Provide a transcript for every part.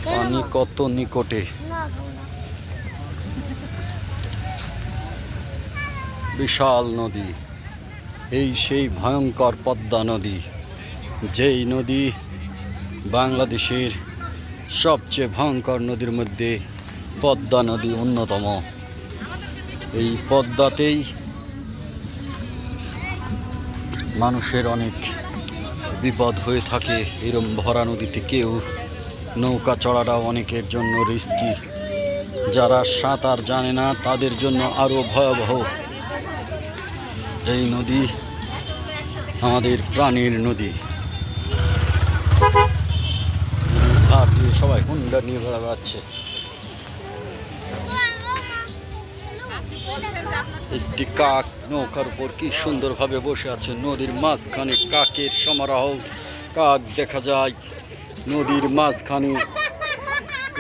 পানি কত নিকটে, বিশাল নদী। এই সেই ভয়ঙ্কর পদ্মা নদী, যেই নদী বাংলাদেশের সবচেয়ে ভয়ঙ্কর নদীর মধ্যে পদ্মা নদী অন্যতম। এই পদ্মাতেই মানুষের অনেক বিপদ হয়ে থাকে। এরম ভরা নদীতে কেউ নৌকা চড়াটাও অনেকের জন্য রিস্কি। যারা সাঁতার জানে না তাদের জন্য আরও ভয়াবহ। এই নদী আমাদের প্রাণীর নদী। ধার দিয়ে সবাই হুন্ডা নিয়ে বেড়াচ্ছে। একটি কাক নৌকার উপর কি সুন্দরভাবে বসে আছে নদীর মাঝখানে। কাকের সমারোহ, কাক দেখা যায় নদীর মাঝখানে।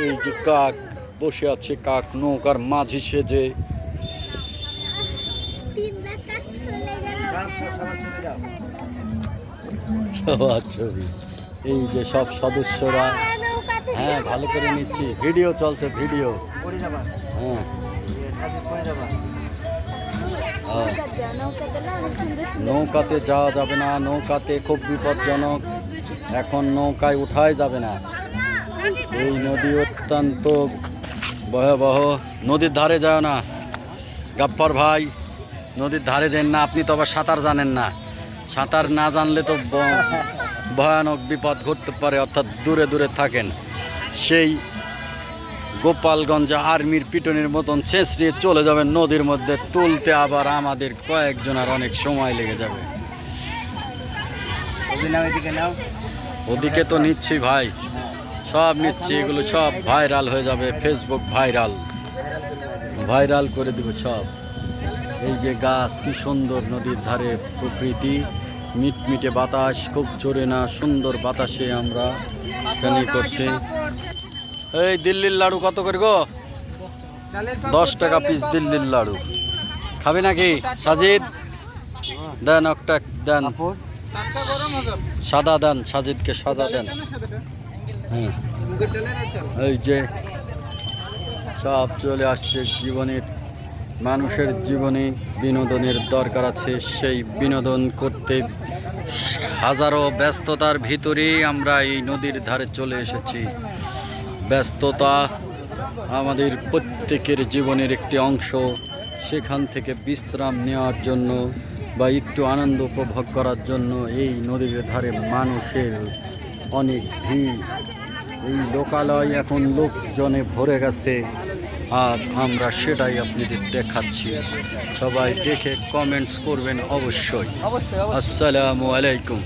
এই যে কাক বসে আছে, কাক নৌকার মাঝি সেজে। সবার ছবি। এই যে সব সদস্যরা, হ্যাঁ ভালো করে নিচ্ছি, ভিডিও চলছে, ভিডিও। হ্যাঁ নৌকাতে যাওয়া যাবে না, নৌকাতে খুব বিপজ্জনক। এখন নৌকায় উঠাই যাবে না। এই নদী অত্যন্ত ভয়াবহ। নদীর ধারে যাও না গাফফার ভাই, নদীর ধারে যান না। আপনি তো আবার সাঁতার জানেন না। সাঁতার না জানলে তো ভয়ানক বিপদ ঘটতে পারে। অর্থাৎ দূরে দূরে থাকেন। সেই গোপালগঞ্জে আর্মির পিটনের মতন ছেঁচড়িয়ে চলে যাবেন নদীর মধ্যে, তুলতে আবার আমাদের কয়েকজনের অনেক সময় লেগে যাবে। ওদিকে তো নিচ্ছি ভাই, সব নিচ্ছি, এগুলো সব ভাইরাল হয়ে যাবে। ফেসবুক ভাইরাল করে দেব সব। এই যে গাছ, কি সুন্দর নদীর ধারে প্রকৃতি, মিটমিটে বাতাস, খুব জোরে না, সুন্দর বাতাসে আমরা এখানে করছি। এই দিল্লির লাড়ু কত করে গো? 10 টাকা পিস দিল্লির লাড়ু। খাবি নাকি সাজিদ? দেন একটা দেন, সাদা দেন, সাজিদকে সাদা দেন। হ্যাঁ এই যে সব চলে আসছে জীবনের, মানুষের জীবনে বিনোদনের দরকার আছে। সেই বিনোদন করতে হাজারো ব্যস্ততার ভিতরেই আমরা এই নদীর ধারে চলে এসেছি। ব্যস্ততা আমাদের প্রত্যেকের জীবনের একটি অংশ। সেখান থেকে বিশ্রাম নেওয়ার জন্য বা একটু আনন্দ উপভোগ করার জন্য এই নদীর ধারে মানুষের অনেক ভিড়। এই লোকালয় এখন লোকজনে ভরে গেছে, আর আমরা সেটাই আপনাদের দেখাচ্ছি। সবাই দেখে কমেন্টস করবেন অবশ্যই। আসসালামু আলাইকুম।